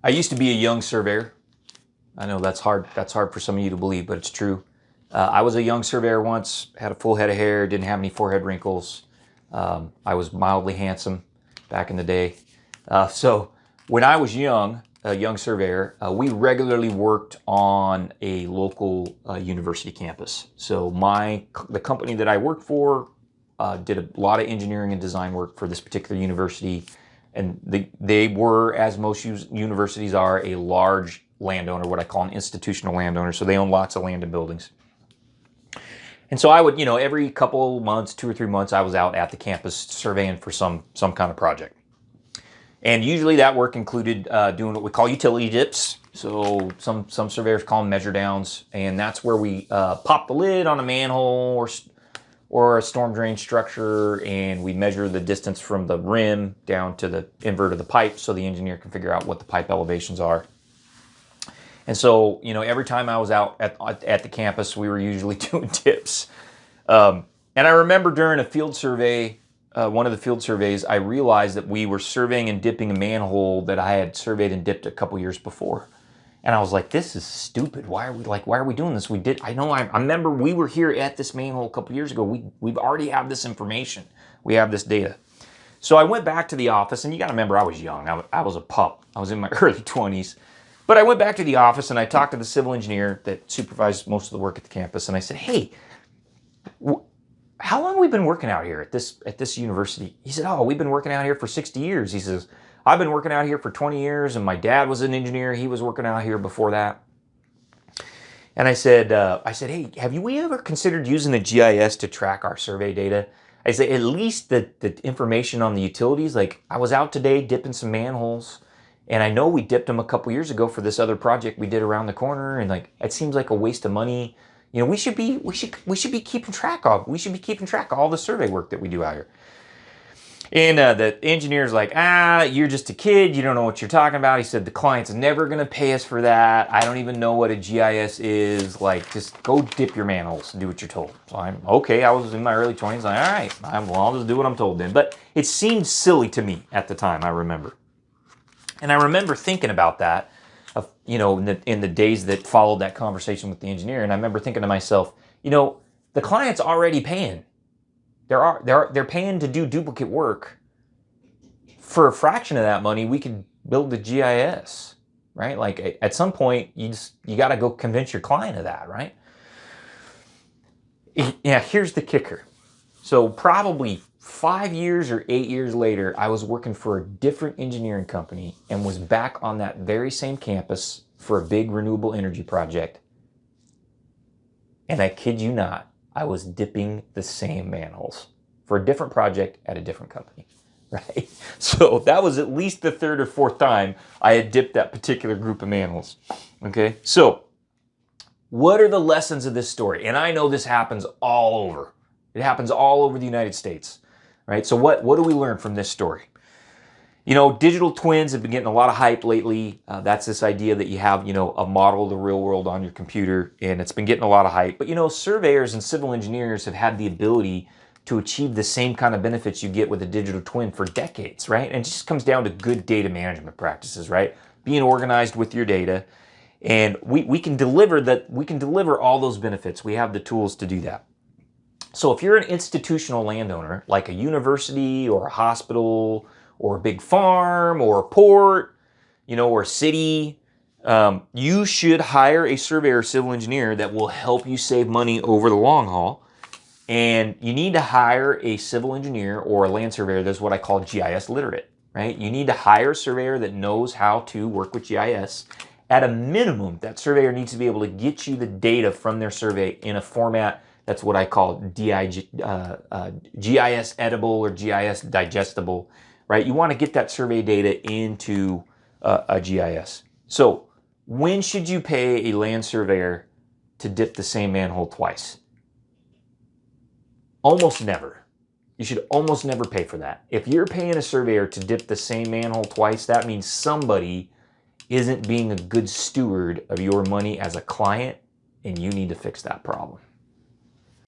I used to be a young surveyor. I know that's hard. That's hard for some of you to believe, but it's true. I was a young surveyor once, had a full head of hair, didn't have any forehead wrinkles. I was mildly handsome back in the day. So when I was young, a young surveyor, we regularly worked on a local university campus. So the company that I worked for did a lot of engineering and design work for this particular university. And they were, as most universities are, a large landowner, what I call an institutional landowner. So they own lots of land and buildings. And so I would, every couple months, 2 or 3 months, I was out at the campus surveying for some kind of project. And usually that work included doing what we call utility dips. So some surveyors call them measure downs. And that's where we pop the lid on a manhole or a storm drain structure, and we measure the distance from the rim down to the invert of the pipe so the engineer can figure out what the pipe elevations are. And so, every time I was out at the campus, we were usually doing dips. And I remember during a field survey, one of the field surveys, I realized that we were surveying and dipping a manhole that I had surveyed and dipped a couple years before. And I was like, this is stupid. Why are we doing this? I remember we were here at this manhole a couple years ago. We've already have this information. We have this data. So I went back to the office, and you got to remember I was young. I was a pup. I was in my early 20s. But I went back to the office and I talked to the civil engineer that supervised most of the work at the campus. And I said, hey, how long have we been working out here at this university? He said, oh, we've been working out here for 60 years. He says, I've been working out here for 20 years, and my dad was an engineer. He was working out here before that. And I said, hey, have we ever considered using the GIS to track our survey data? I said, at least the information on the utilities. Like, I was out today dipping some manholes, and I know we dipped them a couple years ago for this other project we did around the corner, and like, it seems like a waste of money. We should be keeping track of. We should be keeping track of all the survey work that we do out here. And the engineer's like, you're just a kid. You don't know what you're talking about. He said, the client's never going to pay us for that. I don't even know what a GIS is. Like, just go dip your manholes and do what you're told. So I'm, okay, I was in my early 20s. Like, all right, I'll just do what I'm told then. But it seemed silly to me at the time, I remember. And I remember thinking about that, in the days that followed that conversation with the engineer. And I remember thinking to myself, the client's already paying. They're paying to do duplicate work. For a fraction of that money, we could build the GIS, right? Like, at some point, you got to go convince your client of that, right? Yeah, here's the kicker. So probably 5 years or 8 years later, I was working for a different engineering company and was back on that very same campus for a big renewable energy project. And I kid you not, I was dipping the same manholes for a different project at a different company, right? So that was at least the third or fourth time I had dipped that particular group of manholes, okay? So what are the lessons of this story? And I know this happens all over. It happens all over the United States, right? So what do we learn from this story? Digital twins have been getting a lot of hype lately. That's this idea that you have, a model of the real world on your computer, and it's been getting a lot of hype. But, surveyors and civil engineers have had the ability to achieve the same kind of benefits you get with a digital twin for decades, right? And it just comes down to good data management practices, right? Being organized with your data. And we can deliver all those benefits. We have the tools to do that. So if you're an institutional landowner, like a university or a hospital or a big farm or a port, or a city, you should hire a surveyor or civil engineer that will help you save money over the long haul. And you need to hire a civil engineer or a land surveyor that's what I call GIS literate, right? You need to hire a surveyor that knows how to work with GIS. At a minimum, that surveyor needs to be able to get you the data from their survey in a format that's what I call GIS editable or GIS digestible, right? You want to get that survey data into a GIS. So when should you pay a land surveyor to dip the same manhole twice? Almost never. You should almost never pay for that. If you're paying a surveyor to dip the same manhole twice, that means somebody isn't being a good steward of your money as a client, and you need to fix that problem.